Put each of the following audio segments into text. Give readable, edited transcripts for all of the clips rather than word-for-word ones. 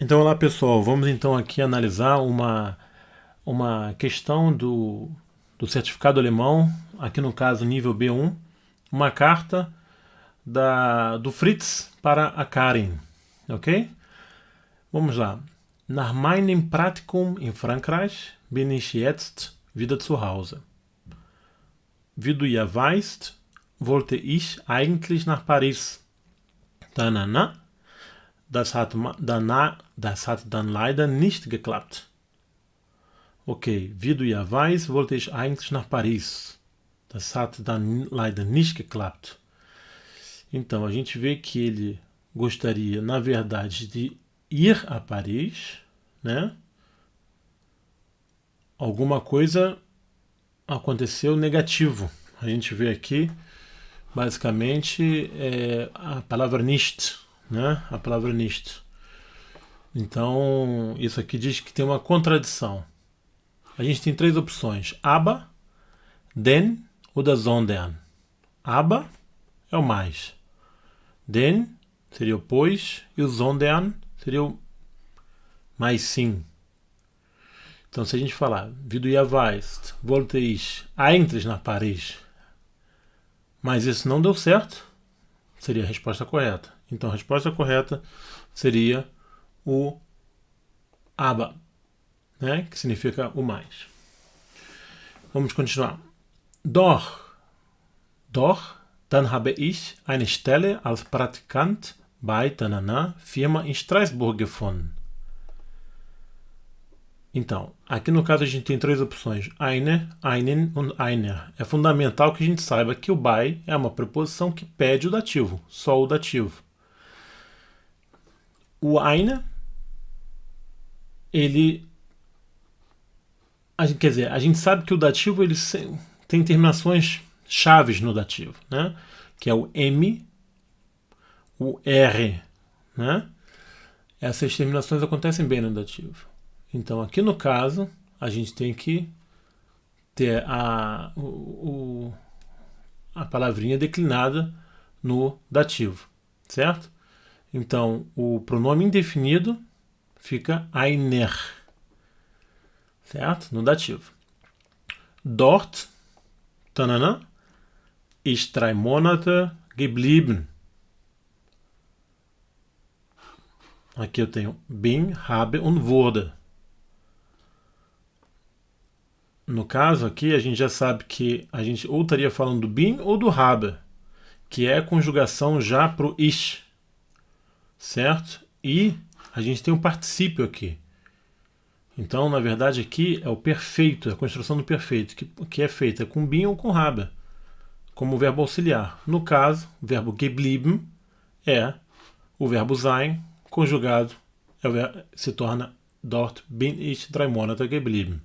Então, olá pessoal, vamos então aqui analisar uma questão do certificado alemão, aqui no caso nível B1, uma carta do Fritz para a Karin, ok? Vamos lá. Nach meinem Praktikum in Frankreich bin ich jetzt wieder zu Hause. Wie du ja weißt, wollte ich eigentlich nach Paris. Tanana. Das hat dann leider nicht geklappt. Okay, wie du ja weißt, wollte ich eigentlich nach Paris. Das hat dann leider nicht geklappt. Então, a gente vê que ele gostaria, na verdade, de ir a Paris, né? Alguma coisa aconteceu negativo. A gente vê aqui, basicamente, a palavra nicht, né? A palavra nicht. Então, isso aqui diz que tem uma contradição. A gente tem três opções: aber, denn oder sondern. Aber é o mais. Denn seria o pois e o sondern seria o mais sim. Então, se a gente falar, wie du ja weißt, wollte ich eigentlich nach Paris, mas isso não deu certo, seria a resposta correta. Então, a resposta correta seria o aber, né? Que significa o mais. Vamos continuar. Doch, dann habe ich eine Stelle als Praktikant bei Tanana Firma in Straßburg gefunden. Então, aqui no caso a gente tem três opções: eine, einen und einer. É fundamental que a gente saiba que o by é uma preposição que pede o dativo, só o dativo. O eine, ele... Quer dizer, a gente sabe que o dativo ele tem terminações chaves no dativo, né? Que é o M, o R, né? Essas terminações acontecem bem no dativo. Então, aqui no caso, a gente tem que ter a palavrinha declinada no dativo, certo? Então, o pronome indefinido fica einer, certo? No dativo. Dort, tanana, ist 3 Monate geblieben. Aqui eu tenho bin, habe und wurde. No caso aqui, a gente já sabe que a gente ou estaria falando do bin ou do habe, que é a conjugação já para o ich, certo? E a gente tem um particípio aqui. Então, na verdade, aqui é o perfeito, a construção do perfeito, que é feita com bin ou com habe, como verbo auxiliar. No caso, o verbo geblieben é o verbo sein conjugado, se torna dort bin ich 3 Monate geblieben.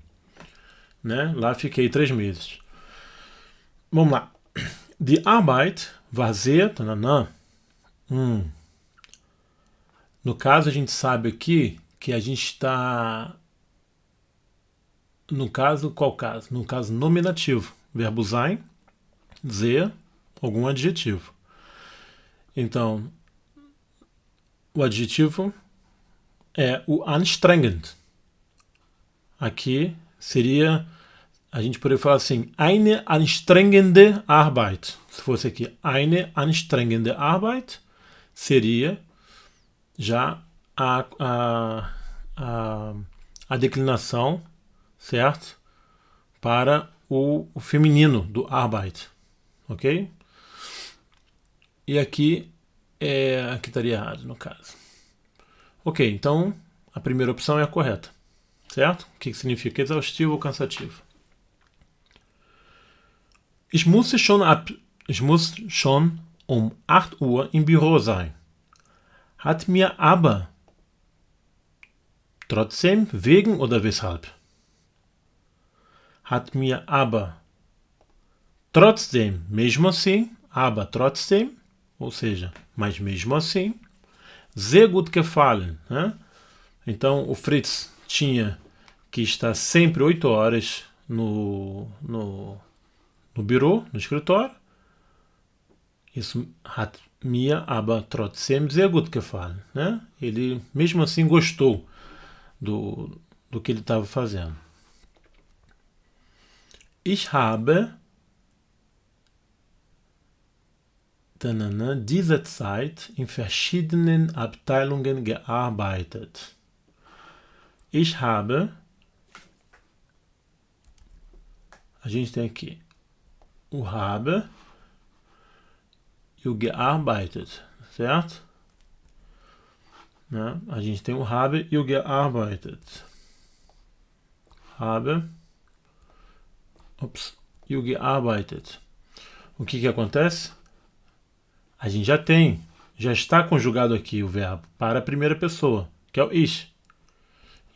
Né? Lá fiquei 3 meses. Vamos lá. Die Arbeit war sehr... No caso, a gente sabe aqui que a gente está... No caso, qual caso? No caso nominativo. Verbo sein, sehr, algum adjetivo. Então, o adjetivo é o anstrengend. Aqui seria, a gente poderia falar assim, eine anstrengende Arbeit. Se fosse aqui, eine anstrengende Arbeit, seria já a declinação, certo? Para o feminino do Arbeit, ok? E aqui estaria errado no caso. Ok, então a primeira opção é a correta. Certo? O que significa exaustivo ou cansativo? Ich muss schon um 8 Uhr im Büro sein. Hat mir aber trotzdem, wegen oder weshalb? Hat mir aber trotzdem, mesmo assim, aber trotzdem, ou seja, mas mesmo assim, sehr gut gefallen. Né? Então, o Fritz tinha que estar sempre 8 horas no bureau, no escritório, Isso hat mir aber trotzdem sehr gut gefallen. Né? Ele, mesmo assim, gostou do que ele estava fazendo. Ich habe diese Zeit in verschiedenen Abteilungen gearbeitet. Ich habe, a gente tem aqui o habe e o gearbeitet, certo? Né? A gente tem o habe e o gearbeitet. Habe e o gearbeitet. O que acontece? A gente já está conjugado aqui o verbo para a primeira pessoa, que é o ich.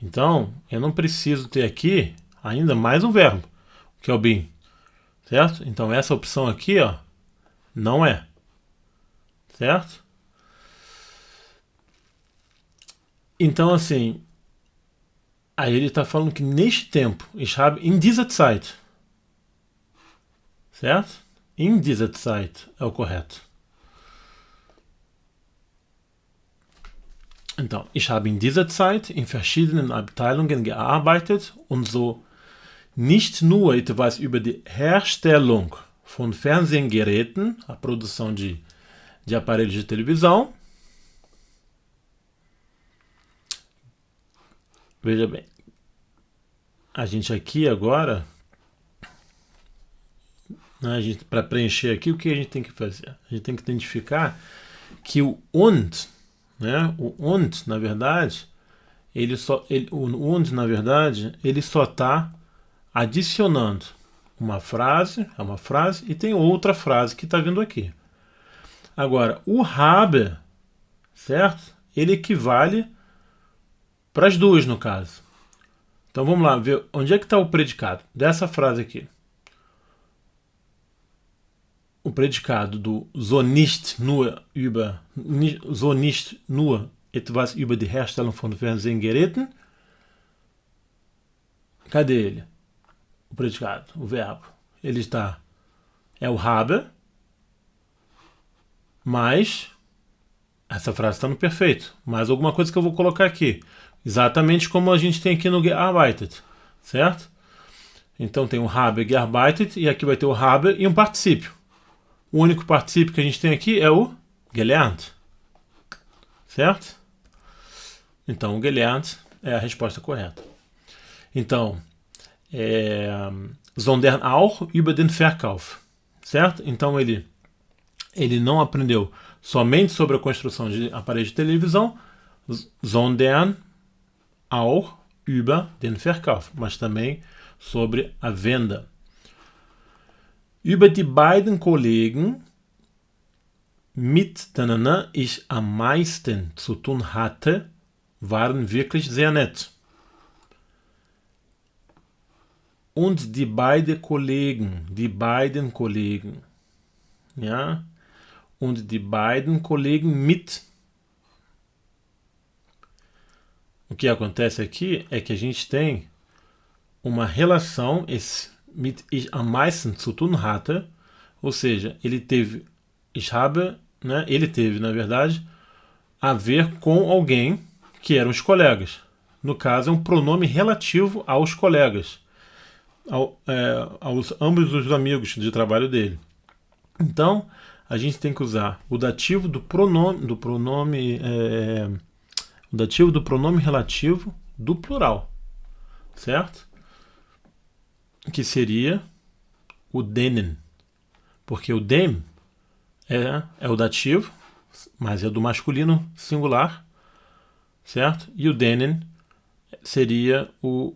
Então, eu não preciso ter aqui ainda mais um verbo, que é o bin. Certo? Então, essa opção aqui, ó, não é. Certo? Então, assim, aí ele está falando que neste tempo, ich habe in dieser Zeit. Certo? In dieser Zeit é o correto. Então, ich habe in dieser Zeit in verschiedenen Abteilungen gearbeitet und so nicht nur etwas über die Herstellung von Fernsehgeräten, a produção de aparelhos de televisão. Veja bem, a gente aqui agora, né, para preencher aqui, o que a gente tem que fazer? A gente tem que identificar que o und, né, o und, na verdade, ele só está adicionando uma frase, e tem outra frase que está vindo aqui. Agora, o habe, certo? Ele equivale para as duas, no caso. Então vamos lá ver onde é que está o predicado dessa frase aqui. O predicado do so nicht nur etwas über die Herstellung von Fernsehgeräten. Cadê ele? O predicado, o verbo. Ele está, é o habe, mas essa frase está no perfeito. Mais alguma coisa que eu vou colocar aqui. Exatamente como a gente tem aqui no gearbeitet, certo? Então tem o habe gearbeitet e aqui vai ter o habe e um particípio. O único particípio que a gente tem aqui é o gelernt, certo? Então o gelernt é a resposta correta. Então, sondern auch über den Verkauf, certo? Então ele não aprendeu somente sobre a construção de aparelhos de televisão, sondern auch über den Verkauf, mas também sobre a venda. Über die beiden Kollegen, mit denen ich am meisten zu tun hatte, waren wirklich sehr nett. Und die beiden Kollegen, ja, und die beiden Kollegen mit. O que acontece aqui é que a gente tem uma relação mit ich am meisten zu tun hatte, ou seja, ele teve, na verdade, a ver com alguém que eram os colegas. No caso, é um pronome relativo aos colegas, aos ambos os amigos de trabalho dele. Então, a gente tem que usar o dativo do pronome relativo do plural, certo? Que seria o denen, porque o dem é o dativo, mas é do masculino singular, certo? E o denen seria o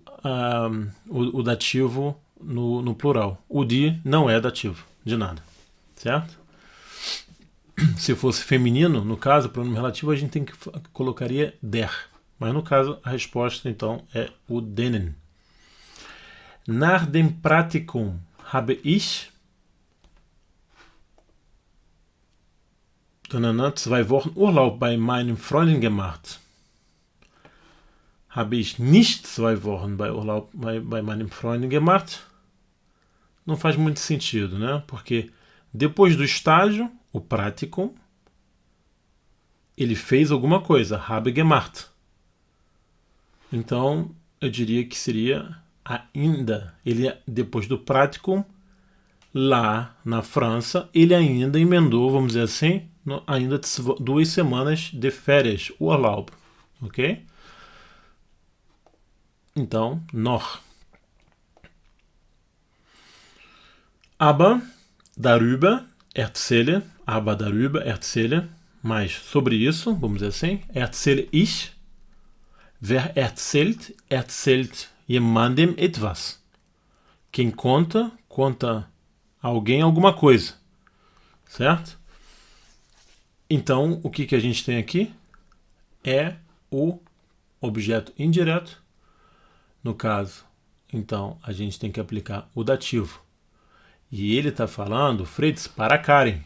dativo no plural. O die não é dativo de nada, certo? Se fosse feminino, no caso, pronome relativo, a gente colocaria der. Mas no caso, a resposta então é o denen. Nach dem Praktikum habe ich 2 Wochen Urlaub bei meinen Freunden gemacht. Habe ich nicht 2 Wochen Urlaub bei meinen Freunden gemacht? Não faz muito sentido, né? Porque depois do estágio, o Praktikum, ele fez alguma coisa, habe gemacht. Então, eu diria que seria ainda. Ele, depois do Praktikum, lá na França, ele ainda emendou, vamos dizer assim, ainda 2 semanas de férias, Urlaub. Ok? Então, noch. Aber darüber erzähle, mas sobre isso, vamos dizer assim, erzähle ich. Wer erzählt, erzählt jemandem etwas. Quem conta, conta alguém alguma coisa. Certo? Então, o que a gente tem aqui é o objeto indireto. No caso, então, a gente tem que aplicar o dativo. E ele está falando, Fritz, para Karen.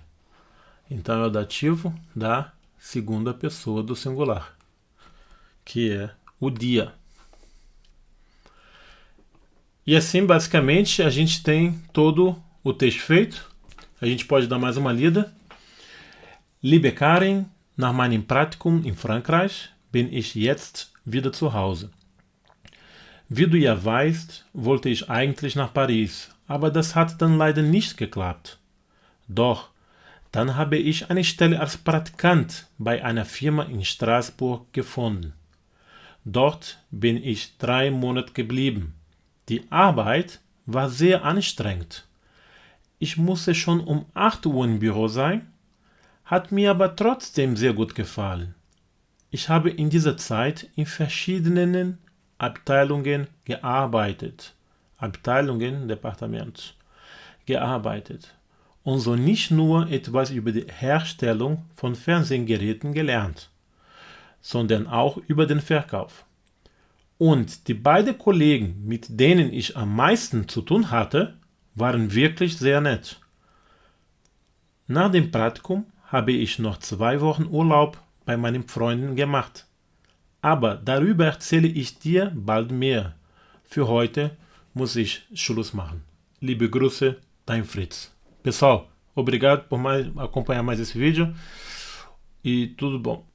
Então é o dativo da segunda pessoa do singular, que é o dia. E assim, basicamente, a gente tem todo o texto feito. A gente pode dar mais uma lida. Liebe Karen, nach meinem Praktikum in Frankreich bin ich jetzt wieder zu Hause. Wie du ja weißt, wollte ich eigentlich nach Paris, aber das hat dann leider nicht geklappt. Doch, dann habe ich eine Stelle als Praktikant bei einer Firma in Straßburg gefunden. Dort bin ich 3 Monate geblieben. Die Arbeit war sehr anstrengend. Ich musste schon um 8 Uhr im Büro sein, hat mir aber trotzdem sehr gut gefallen. Ich habe in dieser Zeit in verschiedenen Abteilungen gearbeitet. Abteilungen, Departement, gearbeitet. Und so nicht nur etwas über die Herstellung von Fernsehgeräten gelernt, sondern auch über den Verkauf. Und die beiden Kollegen, mit denen ich am meisten zu tun hatte, waren wirklich sehr nett. Nach dem Praktikum habe ich noch 2 Wochen Urlaub bei meinen Freunden gemacht. Aber darüber erzähle ich dir bald mehr. Für heute muss ich Schluss machen. Liebe Grüße, dein Fritz. Pessoal, obrigado por acompanhar mais esse vídeo e tudo bom.